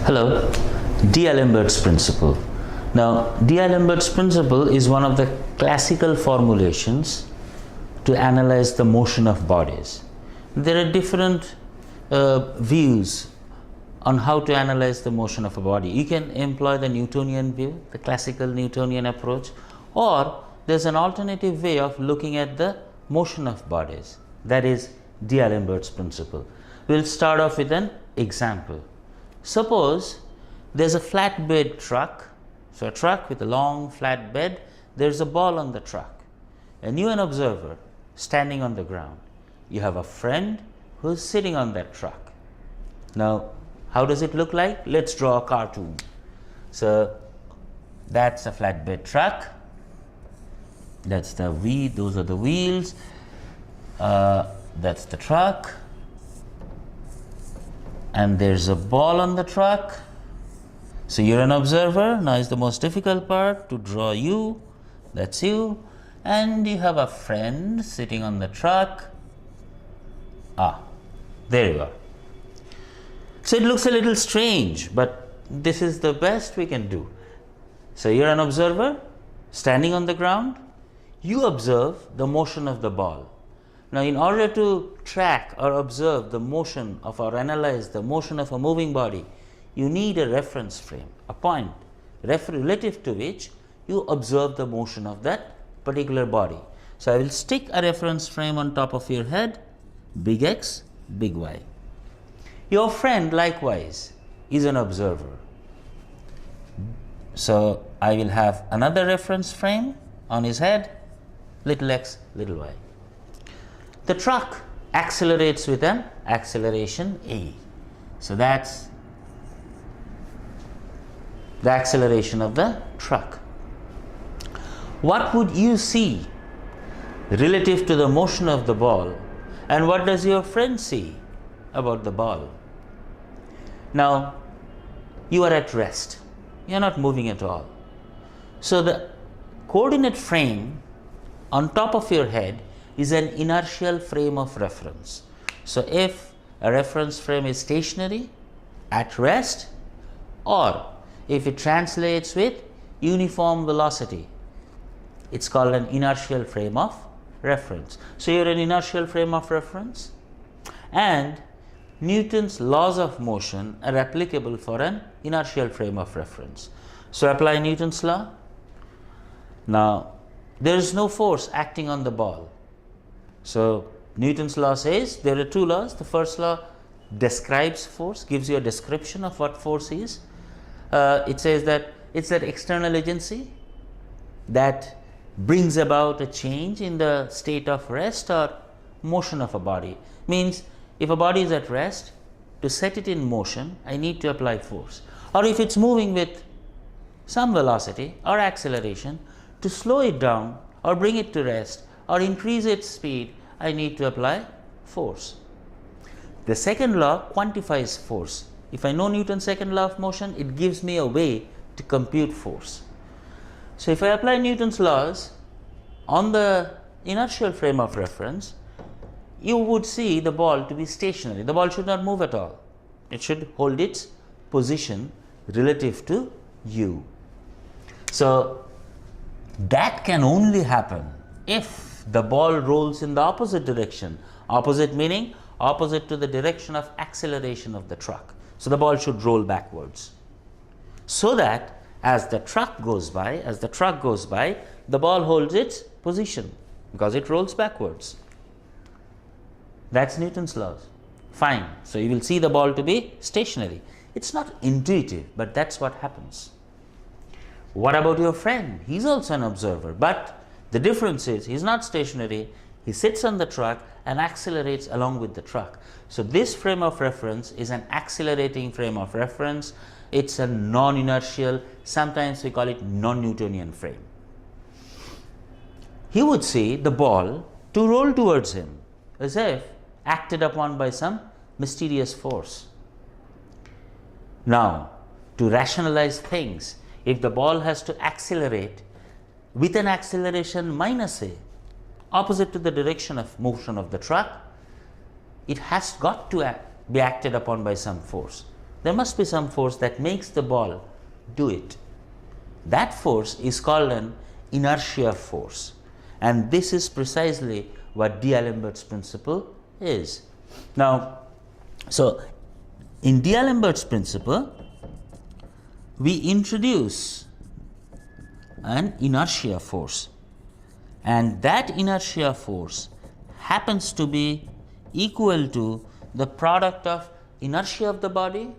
Hello, D'Alembert's principle. Now, D'Alembert's principle is one of the classical formulations to analyze the motion of bodies. There are different views on how to analyze the motion of a body. You can employ the Newtonian view, the classical Newtonian approach, or there's an alternative way of looking at the motion of bodies. That is D'Alembert's principle. We'll start off with an example. Suppose there's a flatbed truck, so a truck with a long flat bed, there's a ball on the truck, and you an observer standing on the ground. You have a friend who's sitting on that truck. Now, how does it look like? Let's draw a cartoon. So that's a flatbed truck. That's the those are the wheels. That's the truck. And there's a ball on the truck. So you're an observer. Now is the most difficult part to draw you. That's you. And you have a friend sitting on the truck. There you are. So it looks a little strange, but this is the best we can do. So you're an observer standing on the ground. You observe the motion of the ball. Now, in order to track or observe the motion of or analyze the motion of a moving body, you need a reference frame, a point relative to which you observe the motion of that particular body. So I will stick a reference frame on top of your head, big X, big Y. Your friend likewise is an observer. So I will have another reference frame on his head, little x, little y. The truck accelerates with an acceleration A. So that's the acceleration of the truck. What would you see relative to the motion of the ball, and what does your friend see about the ball? Now, you are at rest. You are not moving at all. So the coordinate frame on top of your head is an inertial frame of reference. So if a reference frame is stationary, at rest, or if it translates with uniform velocity, it's called an inertial frame of reference. So you're an inertial frame of reference, and Newton's laws of motion are applicable for an inertial frame of reference. So apply Newton's law. Now, there is no force acting on the ball. So Newton's law says there are two laws. The first law describes force, gives you a description of what force is. It says that it's that external agency that brings about a change in the state of rest or motion of a body. Means if a body is at rest, to set it in motion, I need to apply force. Or if it's moving with some velocity or acceleration, to slow it down or bring it to rest or increase its speed, I need to apply force. The second law quantifies force. If I know Newton's second law of motion, it gives me a way to compute force. So if I apply Newton's laws on the inertial frame of reference, you would see the ball to be stationary. The ball should not move at all. It should hold its position relative to you. So that can only happen if the ball rolls in the opposite direction. Opposite meaning opposite to the direction of acceleration of the truck. So the ball should roll backwards, so that as the truck goes by, the ball holds its position because it rolls backwards. That's Newton's laws. Fine. So you will see the ball to be stationary. It's not intuitive, but that's what happens. What about your friend? He's also an observer, but the difference is he's not stationary. He sits on the truck and accelerates along with the truck. So this frame of reference is an accelerating frame of reference. It's a non-inertial, sometimes we call it non-Newtonian frame. He would see the ball to roll towards him as if acted upon by some mysterious force. Now, to rationalize things, if the ball has to accelerate with an acceleration minus a, opposite to the direction of motion of the truck, it has got to be acted upon by some force. there must be some force that makes the ball do it. That force is called an inertia force, and this is precisely what D'Alembert's principle is. Now, so in D'Alembert's principle, we introduce an inertia force, and that inertia force happens to be equal to the product of inertia of the body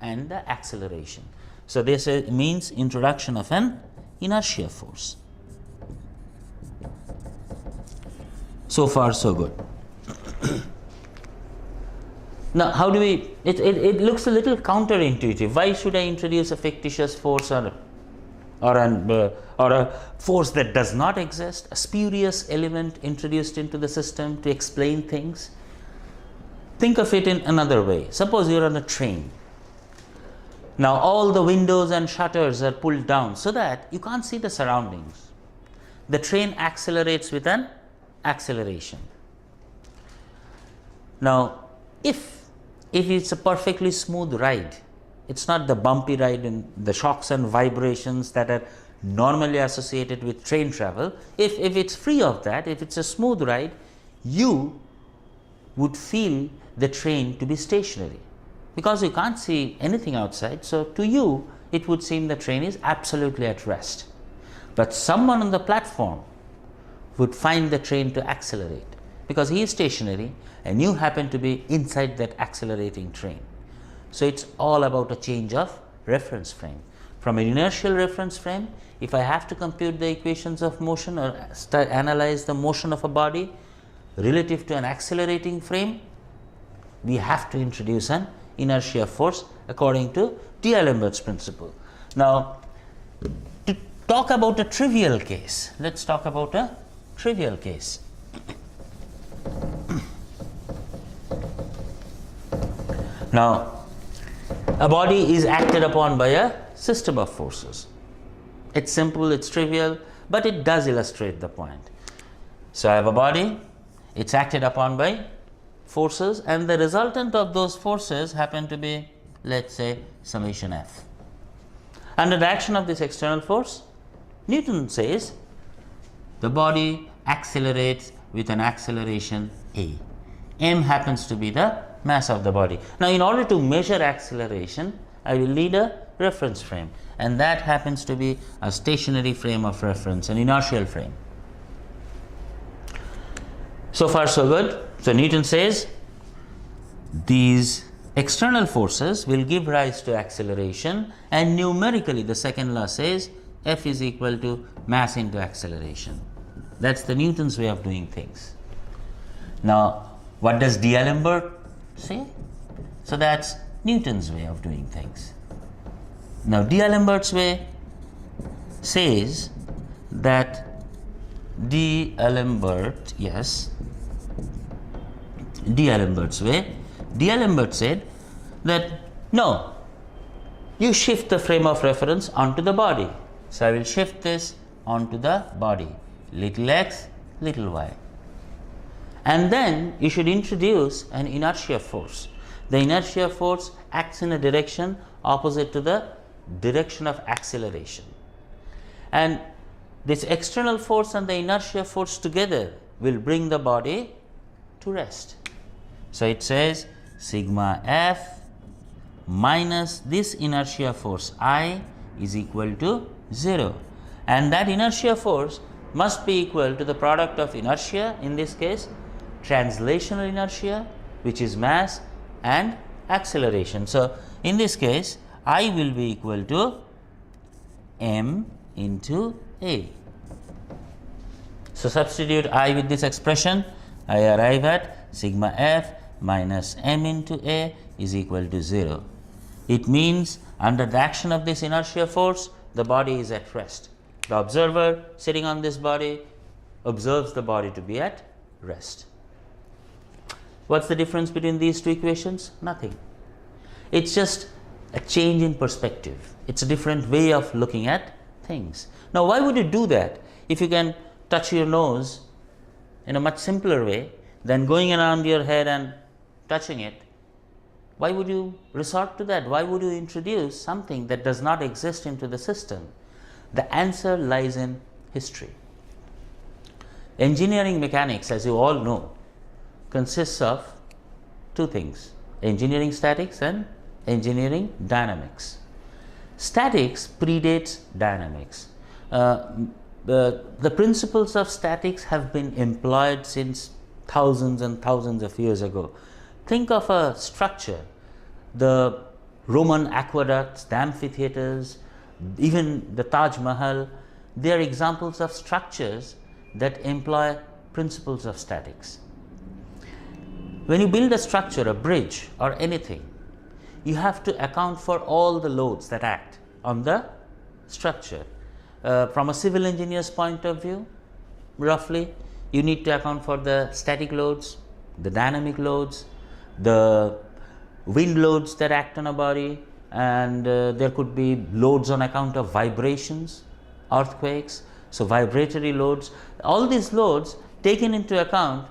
and the acceleration. So this means introduction of an inertia force. So far so good. Now, how do we, it looks a little counterintuitive. Why should I introduce a fictitious force or a force that does not exist, a spurious element introduced into the system to explain things? Think of it in another way. Suppose you are on a train. Now all the windows and shutters are pulled down so that you can't see the surroundings. The train accelerates with an acceleration. Now if it's a perfectly smooth ride, it's not the bumpy ride and the shocks and vibrations that are normally associated with train travel. If it's free of that, if it's a smooth ride, you would feel the train to be stationary because you can't see anything outside. So to you it would seem the train is absolutely at rest. But someone on the platform would find the train to accelerate because he is stationary and you happen to be inside that accelerating train. So it's all about a change of reference frame. From an inertial reference frame, if I have to compute the equations of motion or analyze the motion of a body relative to an accelerating frame, we have to introduce an inertia force according to D'Alembert's principle. Now, to talk about a trivial case, let's talk about a trivial case. Now, a body is acted upon by a system of forces. It's simple, it's trivial, but it does illustrate the point. So I have a body, it's acted upon by forces, and the resultant of those forces happen to be, let's say, summation F. Under the action of this external force, Newton says the body accelerates with an acceleration A. M happens to be the mass of the body. Now, in order to measure acceleration, I will need a reference frame, and that happens to be a stationary frame of reference, an inertial frame. So far so good. So Newton says these external forces will give rise to acceleration, and numerically the second law says F is equal to mass into acceleration. That's the Newton's way of doing things. Now, what does D'Alembert say? So that's Newton's way of doing things. Now, D'Alembert's way says that D'Alembert, yes, D'Alembert's way, D'Alembert said that no, you shift the frame of reference onto the body. So I will shift this onto the body, little x, little y. And then you should introduce an inertia force. The inertia force acts in a direction opposite to the direction of acceleration. And this external force and the inertia force together will bring the body to rest. So it says sigma F minus this inertia force I is equal to 0. And that inertia force must be equal to the product of inertia, in this case translational inertia, which is mass, and acceleration. So in this case I will be equal to m into a. So substitute I with this expression, I arrive at sigma F minus m into a is equal to 0. It means under the action of this inertia force, the body is at rest. The observer sitting on this body observes the body to be at rest. What's the difference between these two equations? Nothing. It's just a change in perspective. It's a different way of looking at things. Now, why would you do that if you can touch your nose in a much simpler way than going around your head and touching it? Why would you resort to that? Why would you introduce something that does not exist into the system? The answer lies in history. Engineering mechanics, as you all know, consists of two things: engineering statics and engineering dynamics. Statics predates dynamics. The principles of statics have been employed since thousands and thousands of years ago. Think of a structure, the Roman aqueducts, the amphitheaters, even the Taj Mahal. They are examples of structures that employ principles of statics. When you build a structure, a bridge or anything, you have to account for all the loads that act on the structure. From a civil engineer's point of view, roughly, you need to account for the static loads, the dynamic loads, the wind loads that act on a body, and there could be loads on account of vibrations, earthquakes, so vibratory loads. All these loads taken into account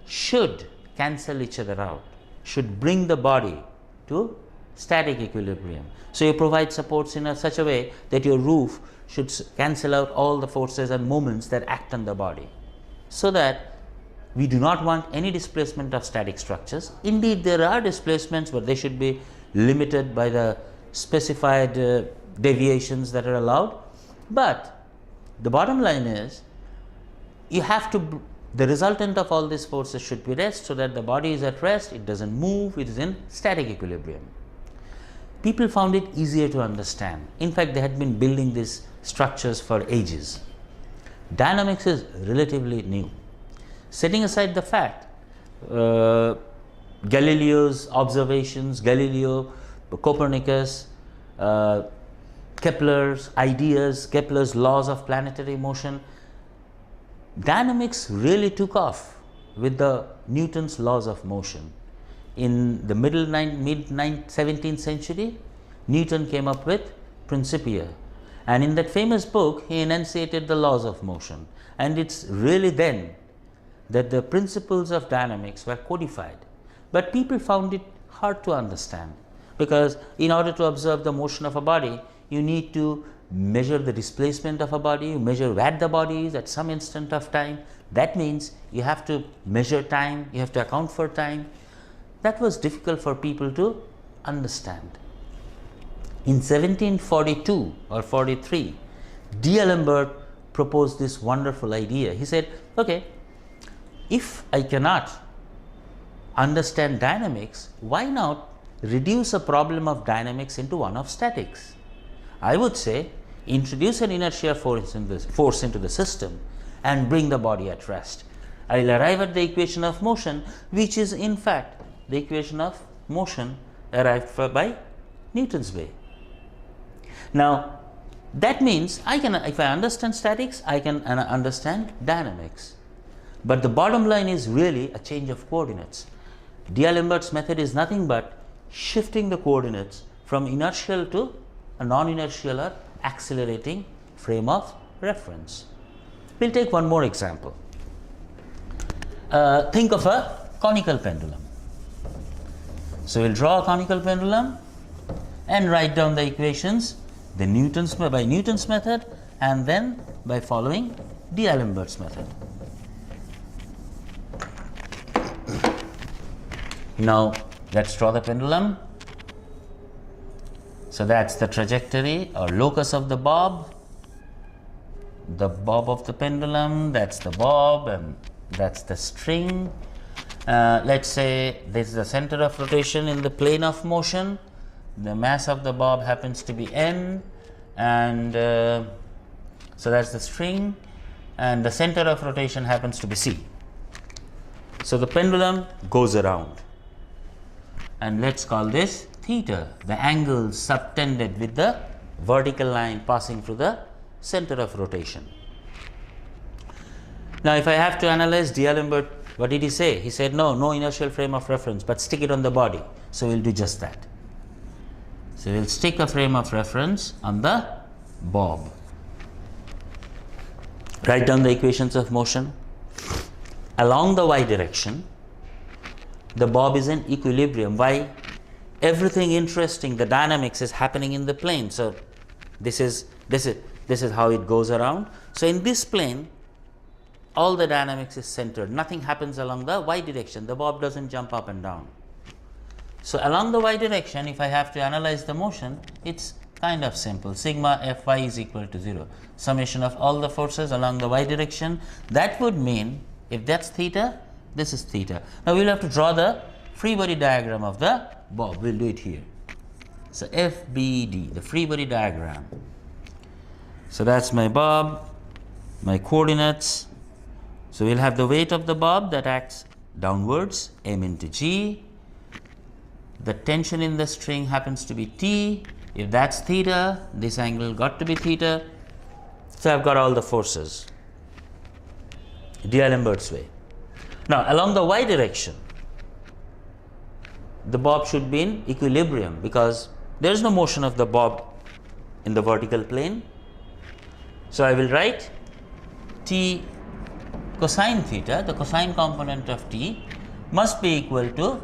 should cancel each other out, should bring the body to static equilibrium. So you provide supports in such a way that your roof should cancel out all the forces and moments that act on the body, so that we do not want any displacement of static structures. Indeed, there are displacements, but they should be limited by the specified deviations that are allowed. But the bottom line is, you have to, the resultant of all these forces should be rest, so that the body is at rest, it doesn't move, it is in static equilibrium. People found it easier to understand. In fact, they had been building these structures for ages. Dynamics is relatively new. Setting aside the fact, Galileo's observations, Galileo, Copernicus, Kepler's ideas, Kepler's laws of planetary motion, dynamics really took off with the Newton's laws of motion. In the mid 17th century, Newton came up with Principia, and in that famous book he enunciated the laws of motion, and it's really then that the principles of dynamics were codified. But people found it hard to understand, because in order to observe the motion of a body, you need to measure the displacement of a body, you measure where the body is at some instant of time. That means you have to measure time, you have to account for time. That was difficult for people to understand. In 1742 or 43, D'Alembert proposed this wonderful idea. He said, okay, if I cannot understand dynamics, why not reduce a problem of dynamics into one of statics? I would say, introduce an inertia force into the system and bring the body at rest. I will arrive at the equation of motion, which is in fact the equation of motion arrived by Newton's way. Now, that means if I understand statics, I can understand dynamics. But the bottom line is really a change of coordinates. D'Alembert's method is nothing but shifting the coordinates from inertial to a non-inertial or accelerating frame of reference. We'll take one more example. Think of a conical pendulum. So we'll draw a conical pendulum and write down the equations by Newton's method, and then by following D'Alembert's method. Now let's draw the pendulum. So that's the trajectory or locus of the bob of the pendulum, that's the bob, and that's the string. Let's say this is the center of rotation in the plane of motion. The mass of the bob happens to be n, and so that's the string, and the center of rotation happens to be c. So the pendulum goes around, and let's call this theta, the angle subtended with the vertical line passing through the center of rotation. Now, if I have to analyze D'Alembert, what did he say? He said no inertial frame of reference, but stick it on the body. So we'll do just that. So we'll stick a frame of reference on the bob. Write down the equations of motion. Along the y direction, the bob is in equilibrium. Why? everything interesting, the dynamics is happening in the plane. So this is how it goes around. So in this plane, all the dynamics is centered. Nothing happens along the y direction. The bob doesn't jump up and down. So along the y direction, if I have to analyze the motion, it's kind of simple. Sigma Fy is equal to 0. Summation of all the forces along the y direction. That would mean, if that's theta, this is theta. Now we'll have to draw the free body diagram of the bob. We'll do it here. So FBD, the free body diagram. So that's my bob, my coordinates. So we'll have the weight of the bob that acts downwards, m into g. The tension in the string happens to be T. If that's theta, this angle got to be theta. So I've got all the forces. D'Alembert's way. Now along the y direction, the bob should be in equilibrium because there is no motion of the bob in the vertical plane. So I will write T cosine theta, the cosine component of T, must be equal to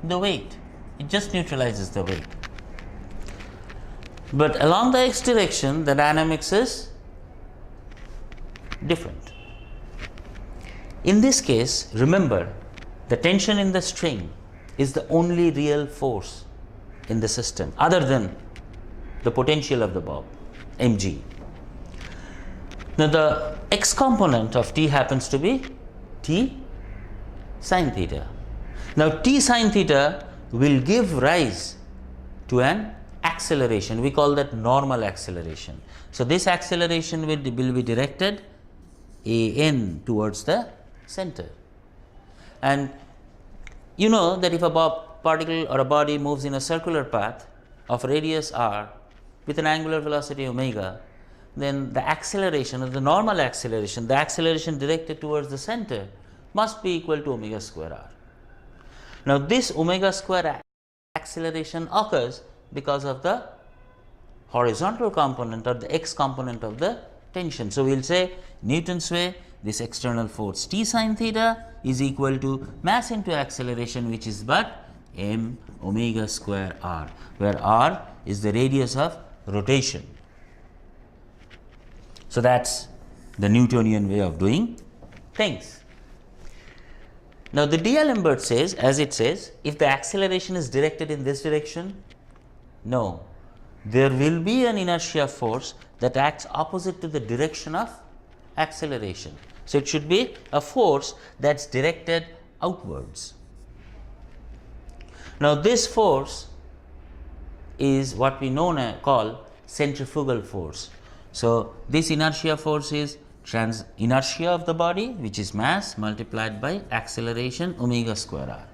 the weight. It just neutralizes the weight. But along the x direction, the dynamics is different. In this case, remember, the tension in the string is the only real force in the system other than the potential of the bob, mg. Now the x component of T happens to be T sine theta. Now T sine theta will give rise to an acceleration. We call that normal acceleration. So this acceleration will be directed an towards the center. And you know that if a particle or a body moves in a circular path of radius r with an angular velocity omega, then the acceleration or the normal acceleration, the acceleration directed towards the center, must be equal to omega square r. Now this omega square acceleration occurs because of the horizontal component or the x component of the tension. So we will say Newton's way, this external force T sine theta is equal to mass into acceleration, which is but m omega square r, where r is the radius of rotation. So that's the Newtonian way of doing things. Now the D'Alembert says, as it says, if the acceleration is directed in this direction, no, there will be an inertia force that acts opposite to the direction of acceleration. So it should be a force that's directed outwards. Now this force is what we call centrifugal force. So this inertia force is inertia of the body, which is mass multiplied by acceleration omega square r.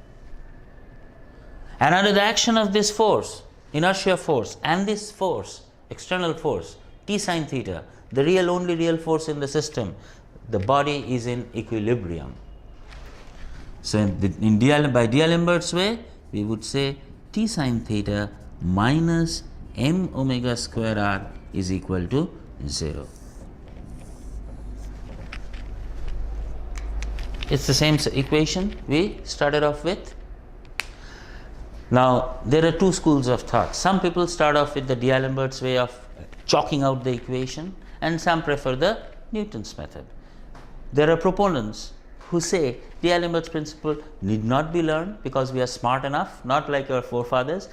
And under the action of this force, inertia force, and this force, external force, T sine theta, the only real force in the system, the body is in equilibrium. So by D'Alembert's way, we would say T sine theta minus m omega square r is equal to 0. It's the same equation we started off with. Now there are two schools of thought. Some people start off with the D'Alembert's way of chalking out the equation, and some prefer the Newton's method. There are proponents who say D'Alembert's principle need not be learned because we are smart enough, not like our forefathers.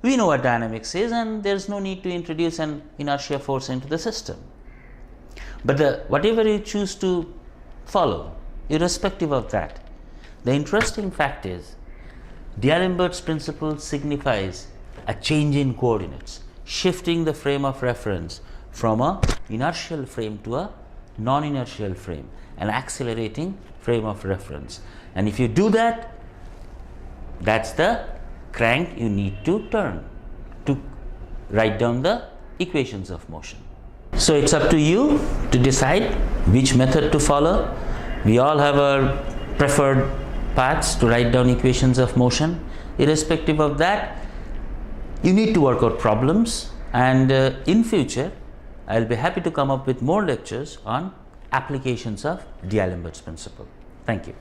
We know what dynamics is and there is no need to introduce an inertia force into the system. But whatever you choose to follow, irrespective of that, the interesting fact is D'Alembert's principle signifies a change in coordinates, shifting the frame of reference from a inertial frame to a non-inertial frame, an accelerating frame of reference. And if you do that, that's the crank you need to turn to write down the equations of motion. So it's up to you to decide which method to follow. We all have our preferred paths to write down equations of motion. Irrespective of that, you need to work out problems, and in future I'll be happy to come up with more lectures on applications of D'Alembert's principle. Thank you.